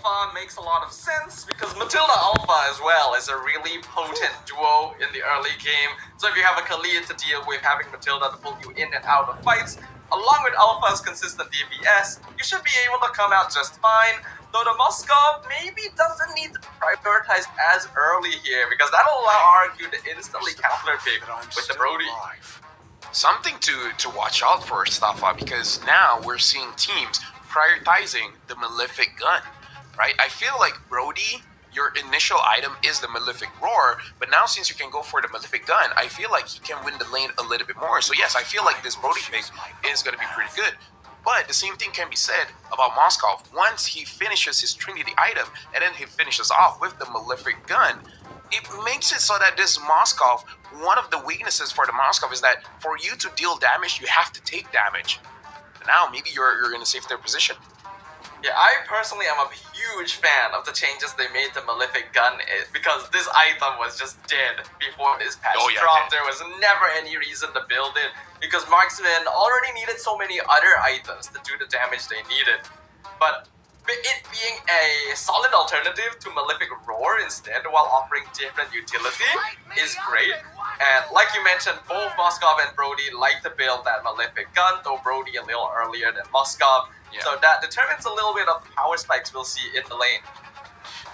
Alpha makes a lot of sense because Matilda Alpha as well is a really potent duo in the early game. So if you have a Khalid to deal with, having Matilda to pull you in and out of fights, along with Alpha's consistent DPS, you should be able to come out just fine. Though the Moskov maybe doesn't need to be prioritized as early here because that'll allow RRQ to instantly counter pick with the Brody. Something to watch out for, Stafa, because now we're seeing teams prioritizing the Malefic gun, right? I feel like Brody, your initial item is the Malefic Roar, but now since you can go for the Malefic gun, I feel like he can win the lane a little bit more. So yes, I feel like this Brody pick is going to be pretty good. But the same thing can be said about Moskov. Once he finishes his Trinity item and then he finishes off with the Malefic gun, it makes it so that this Moskov, one of the weaknesses for the Moskov is that for you to deal damage, you have to take damage. Now maybe you're going to save their position. Yeah, I personally am a huge fan of the changes they made to Malefic Gun because this item was just dead before this patch dropped. There was never any reason to build it because Marksman already needed so many other items to do the damage they needed. But it being a solid alternative to Malefic Roar instead while offering different utility is great. And like you mentioned, both Moskov and Brody like to build that Malefic Gun, though Brody a little earlier than Moskov. Yeah. So that determines a little bit of the power spikes we'll see in the lane.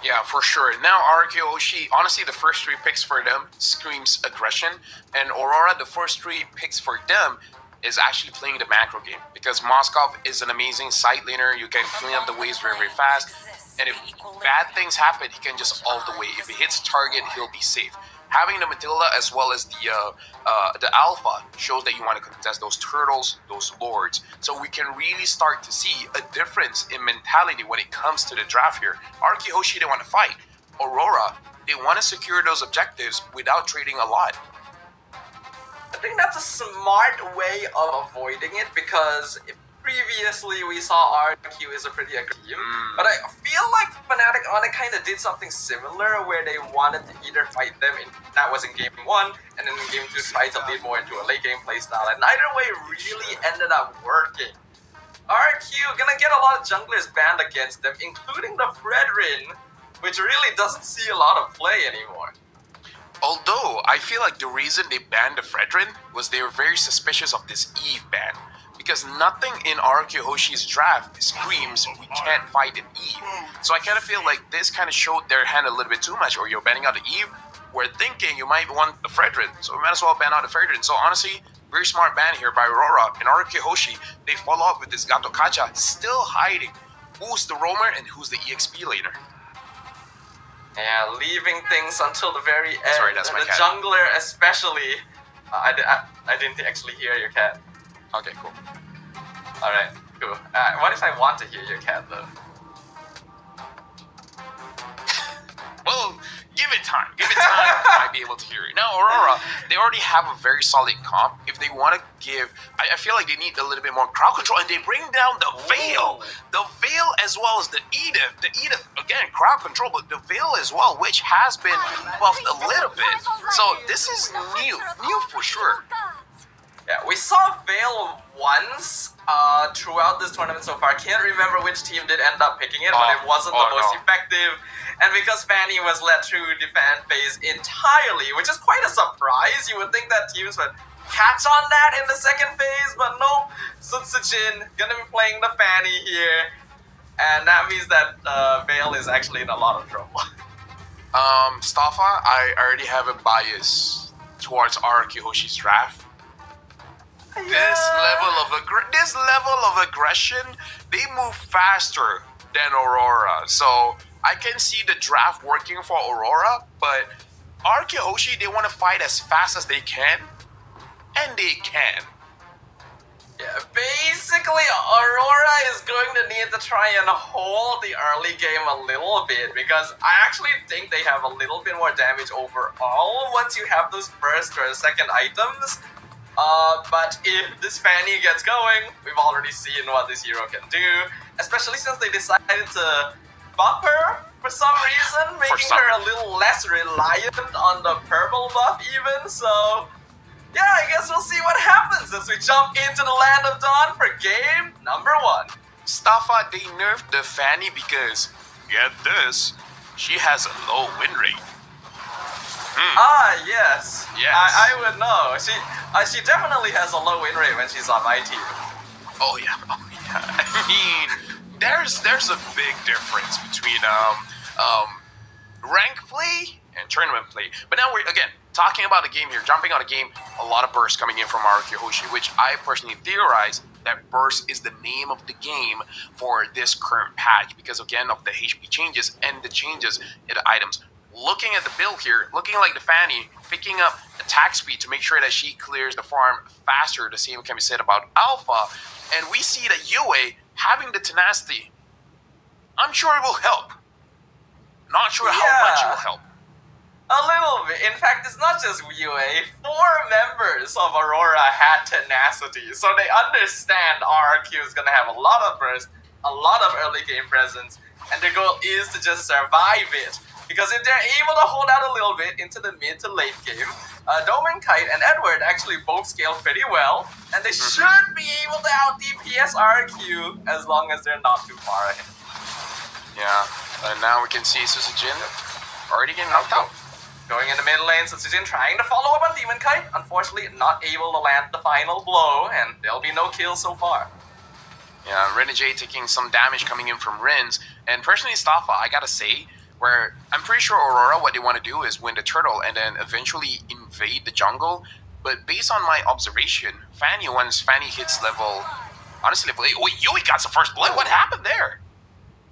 Yeah, for sure. Now RRQ HOSHI, honestly, the first 3 picks for them screams aggression. And Aurora, the first 3 picks for them is actually playing the macro game. Because Moskov is an amazing side laner. You can clean up the waves very, very fast. And if bad things happen, he can just ult the way. If he hits target, he'll be safe. Having the Matilda as well as the Alpha shows that you want to contest those turtles, those lords. So we can really start to see a difference in mentality when it comes to the draft here. RRQ HOSHI, they want to fight. Aurora, they want to secure those objectives without trading a lot. I think that's a smart way of avoiding it because previously we saw RRQ is a pretty aggressive team, but I feel like Fnatic on it kind of did something similar where they wanted to either fight them that was in game 1 and then in game 2 try to lead more into a late game playstyle, and neither way really ended up working. RRQ gonna get a lot of junglers banned against them, including the Fredrin, which really doesn't see a lot of play anymore. Although, I feel like the reason they banned the Fredrin was they were very suspicious of this Eve ban. Because nothing in RRQ HOSHI's draft screams, we can't fight an Eve. So I kind of feel like this kind of showed their hand a little bit too much, or you're banning out the Eve, we're thinking you might want the Fredrin, so we might as well ban out the Fredrin. So honestly, very smart ban here by Aurora. And RRQ HOSHI, they follow up with this Gato Kacha, still hiding who's the roamer and who's the EXP laner. Yeah, leaving things until the very end. Sorry, that's my cat. The jungler especially. I didn't actually hear your cat. Okay, cool. Alright, cool. What if I want to hear your cat though? Well, give it time. Give it time, I might be able to hear it. Now, Aurora, they already have a very solid comp. If they want to give, I feel like they need a little bit more crowd control, and they bring down the Veil. The Veil as well as the Edith. The Edith, again, crowd control, but the Veil as well, which has been buffed a little bit. So this is new for sure. Yeah, we saw Veil once throughout this tournament so far. I can't remember which team did end up picking it, but it wasn't the most effective. And because Fanny was let through the fan phase entirely, which is quite a surprise. You would think that teams would catch on that in the second phase, but nope. Sun Sejin gonna be playing the Fanny here. And that means that Veil is actually in a lot of trouble. Stafa, I already have a bias towards RRQ HOSHI's draft. Yeah. This level of aggression, they move faster than Aurora. So I can see the draft working for Aurora, but RRQ HOSHI, they want to fight as fast as they can, and they can. Yeah, basically Aurora is going to need to try and hold the early game a little bit because I actually think they have a little bit more damage overall once you have those first or second items. But if this Fanny gets going, we've already seen what this hero can do, especially since they decided to buff her for some reason, making her a little less reliant on the purple buff even, so yeah, I guess we'll see what happens as we jump into the Land of Dawn for game number 1. Stafa, they nerfed the Fanny because get this, she has a low win rate. Yes. Yes. I would know. She definitely has a low win rate when she's on my team. Oh yeah. I mean, there's a big difference between rank play and tournament play. But now we're again talking about the game here, jumping on a game. A lot of bursts coming in from RRQ HOSHI, which I personally theorize that burst is the name of the game for this current patch because again of the HP changes and the changes in the items. Looking at the build here, looking like the Fanny, picking up attack speed to make sure that she clears the farm faster. The same can be said about Alpha. And we see that Yue having the tenacity. I'm sure it will help. Not sure how much it will help. A little bit. In fact, it's not just UA. 4 members of Aurora had tenacity, so they understand RRQ is going to have a lot of burst, a lot of early game presence, and their goal is to just survive it. Because if they're able to hold out a little bit into the mid to late game, Dome and Kite and Edward actually both scale pretty well, and they should be able to out DPS RRQ as long as they're not too far ahead. Yeah, and now we can see Susujin already getting knocked out. Going in the middle lane, Susujin trying to follow up on Demon Kite. Unfortunately, not able to land the final blow, and there'll be no kills so far. Yeah, Renegade taking some damage coming in from Rins, and personally, Staffa, I gotta say, where I'm pretty sure Aurora, what they want to do is win the turtle and then eventually invade the jungle. But based on my observation, Fanny, once Fanny hits level, honestly, level 8, wait, Yui got the first blood. What happened there?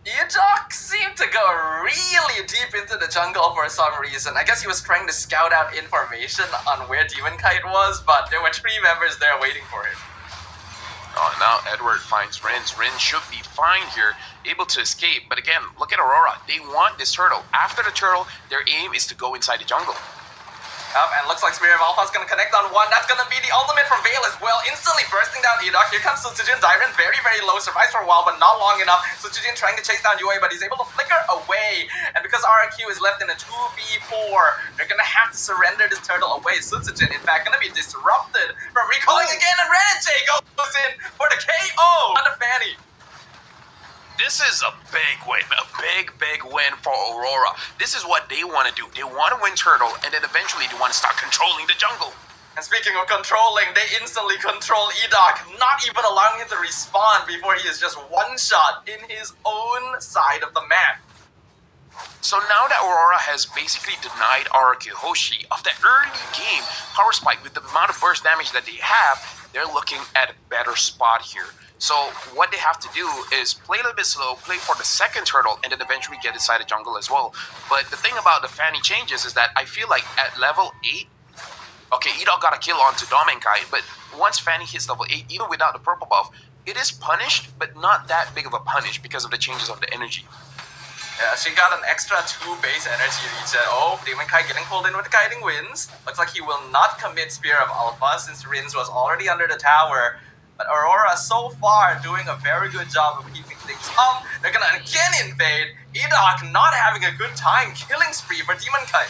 Yudok seemed to go really deep into the jungle for some reason. I guess he was trying to scout out information on where Demon Kite was, but there were 3 members there waiting for him. Oh, now Edward finds Rins. Rins should be fine here, able to escape. But again, look at Aurora. They want this turtle. After the turtle, their aim is to go inside the jungle. And looks like Spirit of Alpha is going to connect on one. That's going to be the ultimate from Vale as well. Instantly bursting down Edok. Here comes Susujin. Dairen very, very low. Survives for a while, but not long enough. Susujin trying to chase down Yue, but he's able to flicker away. And because RRQ is left in a 2v4, they're going to have to surrender this turtle away. Susujin, in fact, going to be disrupted from recalling again. And Renegade goes in for the KO on the Fanny. This is a big win, a big win for Aurora. This is what they want to do. They want to win turtle, and then eventually they want to start controlling the jungle. And speaking of controlling, they instantly control Edok, not even allowing him to respawn before he is just one-shot in his own side of the map. So now that Aurora has basically denied RRQ HOSHI of the early game power spike with the amount of burst damage that they have, they're looking at a better spot here. So what they have to do is play a little bit slow, play for the second turtle, and then eventually get inside the jungle as well. But the thing about the Fanny changes is that I feel like at level 8, okay, Edok got a kill onto Domenkai, but once Fanny hits level 8, even without the purple buff, it is punished, but not that big of a punish because of the changes of the energy. Yeah, she got an extra 2 base energy regen. Oh, Demon Kai getting pulled in with the Guiding Winds. Looks like he will not commit Spear of Alpha since Rins was already under the tower. But Aurora so far doing a very good job of keeping things up. They're gonna again invade. Edok not having a good time. Killing spree for Demon Kai.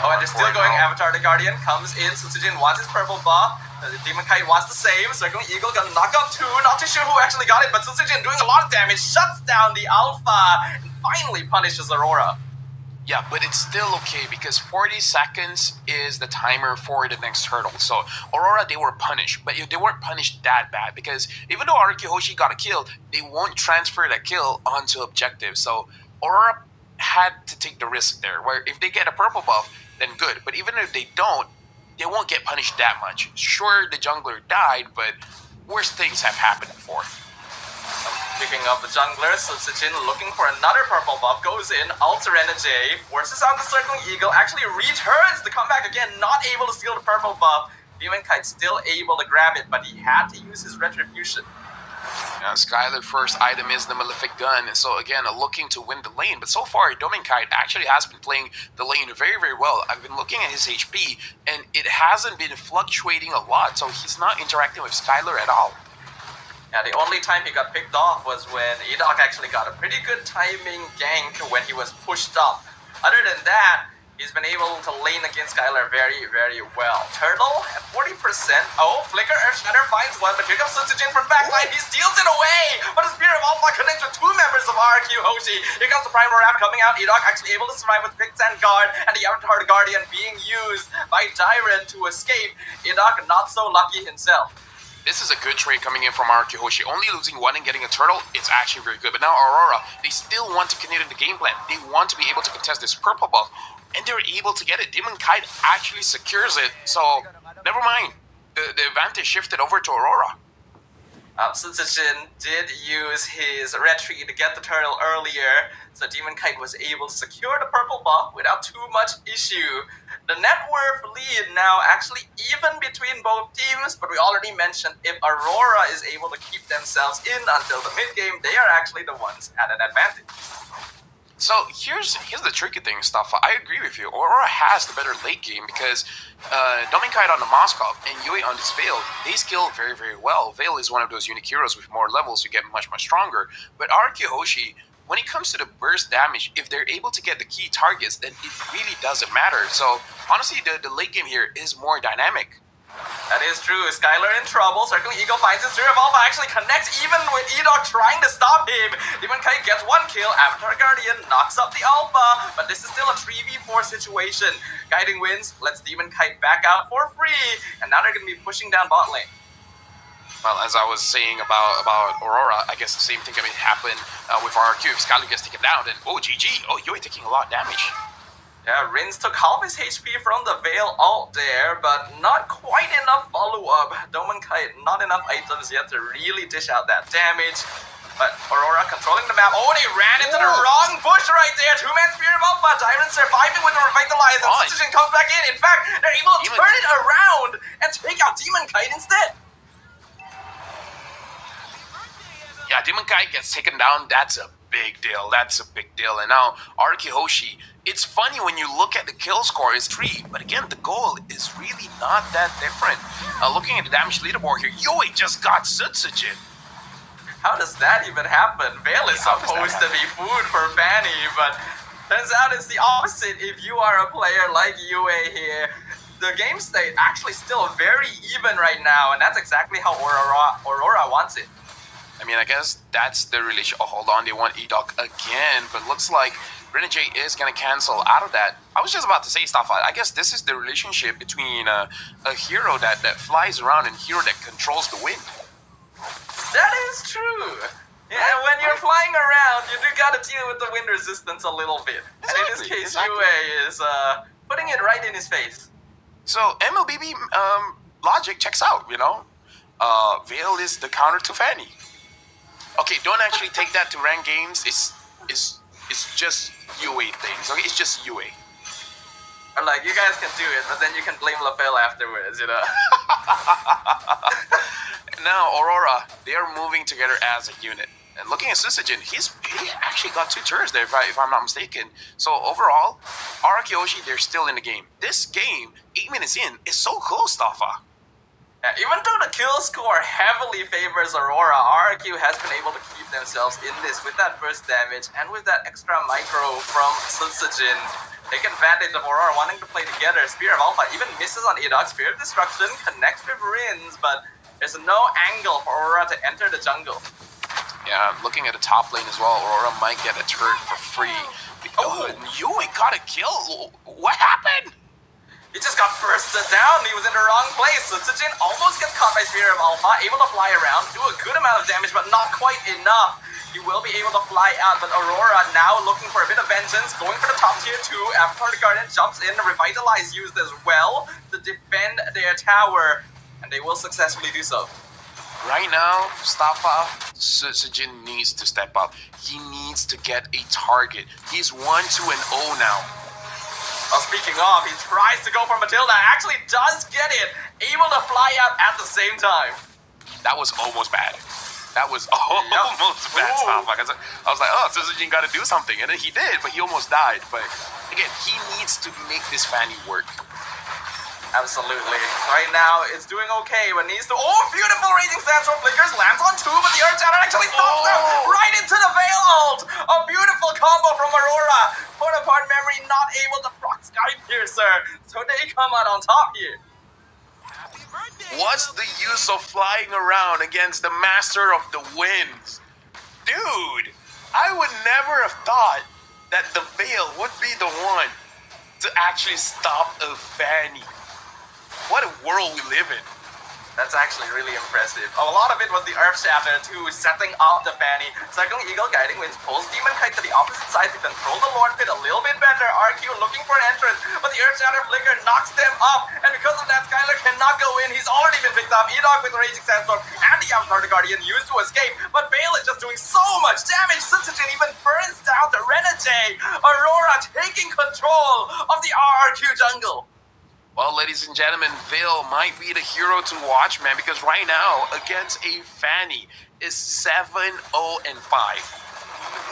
Oh, and they're still going. Avatar the Guardian comes in. Susujin wants his purple buff. Demon Kite wants the same. Circling Eagle gonna knock out 2. Not too sure who actually got it, but Susujin doing a lot of damage. Shuts down the Alpha and finally punishes Aurora. Yeah, but it's still okay because 40 seconds is the timer for the next hurdle. So Aurora, they were punished, but they weren't punished that bad because even though RRQ HOSHI got a kill, they won't transfer that kill onto objective. So Aurora had to take the risk there, where if they get a purple buff, then good. But even if they don't, they won't get punished that much. Sure, the jungler died, but worse things have happened before. Picking up the jungler, Susujin looking for another purple buff, goes in, ults Renegade, forces out the Circling Eagle, actually returns to come back again, not able to steal the purple buff. Demon Kite still able to grab it, but he had to use his Retribution. Yeah, Skylar's first item is the Malefic Gun, and so again, looking to win the lane. But so far, Domenkite actually has been playing the lane very, very well. I've been looking at his HP, and it hasn't been fluctuating a lot, so he's not interacting with Skylar at all. Yeah, the only time he got picked off was when Edok actually got a pretty good timing gank when he was pushed up. Other than that, He's been able to lane against Skylar very, very well. Turtle at 40%. Oh, Flicker, Earth Shatter finds one, but here comes Sutsujin from backline. He steals it away! But the Spirit of Alpha connects with two members of RRQ HOSHI. Here comes the Prime Wrap coming out. Edok actually able to survive with Quicksand Guard, and the Avatar Guardian being used by Dyren to escape. Edok not so lucky himself. This is a good trade coming in from RRQ HOSHI. Only losing one and getting a turtle, it's actually very good. But now Aurora, they still want to continue the game plan. They want to be able to contest this purple buff, and they're able to get it. Demon Kite actually secures it, so never mind. The advantage shifted over to Aurora. Sutsujin did use his retreat to get the turtle earlier, so Demon Kite was able to secure the purple buff without too much issue. The net worth lead now actually even between both teams, but we already mentioned if Aurora is able to keep themselves in until the mid game, they are actually the ones at an advantage. So here's the tricky thing, Mustafa. I agree with you. Aurora has the better late game because Dominkite on the Moskov and Yui on this Veil, they skill very, very well. Veil is one of those unique heroes with more levels, you get much, much stronger. But RRQ HOSHI, when it comes to the burst damage, if they're able to get the key targets, then it really doesn't matter. So honestly, the late game here is more dynamic. That is true. Skylar in trouble. Circling Eagle finds his Spirit of Alpha actually connects even with Edok trying to stop him. Demon Kite gets one kill. Avatar Guardian knocks up the Alpha, but this is still a 3v4 situation. Guiding wins, lets Demon Kite back out for free, and now they're going to be pushing down bot lane. Well, as I was saying about Aurora, I guess the same thing can happen with RRQ. If Skylar gets taken down, then GG. Oh, Yui taking a lot of damage. Yeah, Rins took half his HP from the Veil ult there, but not quite enough follow-up. Dominkite, not enough items yet to really dish out that damage. But Aurora controlling the map. Oh, they ran into the wrong bush right there. Two-man Spirit of Alpha. Dyren surviving with the Revitalize, and Sutsujin comes back in. In fact, they're able to turn it around and take out Demon Kite instead. Yeah, Demon Kite gets taken down. That's a big deal. That's a big deal. And now RRQ HOSHI, it's funny when you look at the kill score is 3, but again, the goal is really not that different. Looking at the damage leaderboard here, Yui just got Sutsujin. How does that even happen? Veil is supposed to be food for Fanny, but turns out it's the opposite if you are a player like Yui here. The game state actually still very even right now, and that's exactly how Aurora wants it. I mean, I guess that's the relation. Oh, hold on, they want Edok again, but looks like Renegade is gonna cancel out of that. I was just about to say stuff. I guess this is the relationship between a hero that flies around and a hero that controls the wind. That is true. Yeah, when you're flying around, you do gotta deal with the wind resistance a little bit. And in this case, Yue is putting it right in his face. So MLBB logic checks out, you know. Veil is the counter to Fanny. Okay, don't actually take that to rank games. It's just UA things. Okay, it's just UA. Or like, you guys can do it, but then you can blame LaFell afterwards, you know. Now Aurora, they are moving together as a unit. And looking at Sutsujin, he actually got 2 turns there, if I'm not mistaken. So overall, RRQ HOSHI, they're still in the game. This game, 8 minutes in, is so close, Tafa. Yeah, even though the kill score heavily favors Aurora, RRQ has been able to keep themselves in this with that burst damage and with that extra micro from Sutsujin. Take advantage of Aurora wanting to play together. Spear of Alpha even misses on Edok. Spear of Destruction connects with Rins, but there's no angle for Aurora to enter the jungle. Yeah, looking at the top lane as well, Aurora might get a turret for free. Oh, Yui got a kill? What happened? He just got bursted down. He was in the wrong place. Sutsujin almost gets caught by Spear of Alpha, able to fly around, do a good amount of damage, but not quite enough. He will be able to fly out, but Aurora now looking for a bit of vengeance, going for the top tier 2. Avatar Guardian jumps in, Revitalize used as well to defend their tower, and they will successfully do so. Right now, Mustafa, Sutsujin needs to step up. He needs to get a target. He's 1-2-0 now. Well, speaking of, he tries to go for Matilda, actually does get it, able to fly out at the same time. That was almost bad. That was almost bad stuff. I was like, oh, Sutsujin got to do something, and then he did, but he almost died. But again, he needs to make this Fanny work. Absolutely. Right now, it's doing okay, but needs to... Oh, beautiful Raging Stance from Flickers. Lands on 2, but the Earth Shatter actually stops them right into the Veil ult. A beautiful combo from Aurora. Put apart memory, not able to proc Sky Piercer. So they come out on top here. What's the use of flying around against the master of the winds? Dude, I would never have thought that the Veil would be the one to actually stop a Fanny. What a world we live in. That's actually really impressive. A lot of it was the Earth Shatter too, setting up the Fanny. Second Eagle Guiding Winds pulls Demon Kite to the opposite side to control the Lord Pit a little bit better. RQ looking for an entrance, but the Earth Shatter Flicker knocks them up. And because of that, Skylar cannot go in. He's already been picked up. E-Dog with the Raging Sandstorm and the Avatar the Guardian used to escape. But Bale is just doing so much damage. Sitsuchin even burns down the Renegade. Aurora taking control of the RRQ jungle. Well, ladies and gentlemen, Veil might be the hero to watch, man, because right now, against a Fanny, is 7-0-5.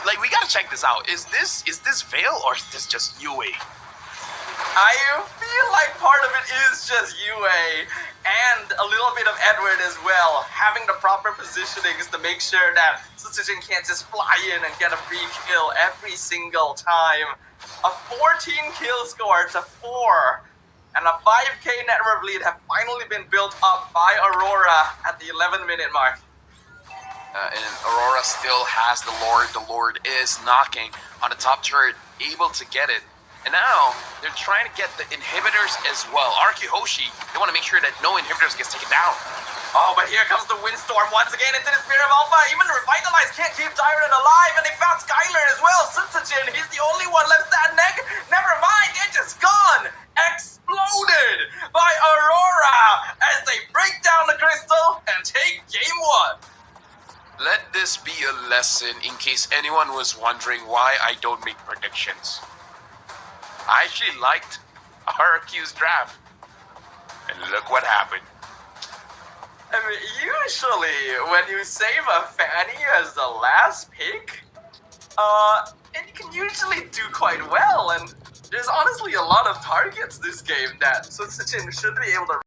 Like, we gotta check this out. Is this Veil, or is this just UA? I feel like part of it is just UA, and a little bit of Edward as well, having the proper positionings to make sure that Sitsujin can't just fly in and get a free kill every single time. A 14 kill score to 4. And a 5k net worth lead have finally been built up by Aurora at the 11-minute mark. And Aurora still has the Lord. The Lord is knocking on the top turret, able to get it. And now, they're trying to get the inhibitors as well. RRQ HOSHI, they want to make sure that no inhibitors gets taken down. Oh, but here comes the Windstorm once again into the Spirit of Alpha. Even Revitalize can't keep Tyrant alive, and they found Skylar as well. Sitsujin, he's the only one left standing. Never mind, they're just gone. Exploded by Aurora as they break down the crystal and take game 1. Let this be a lesson in case anyone was wondering why I don't make predictions. I actually liked RRQ's draft. And look what happened. I mean, usually when you save a Fanny as the last pick, it can usually do quite well, and there's honestly a lot of targets this game that Sitsujin should be able to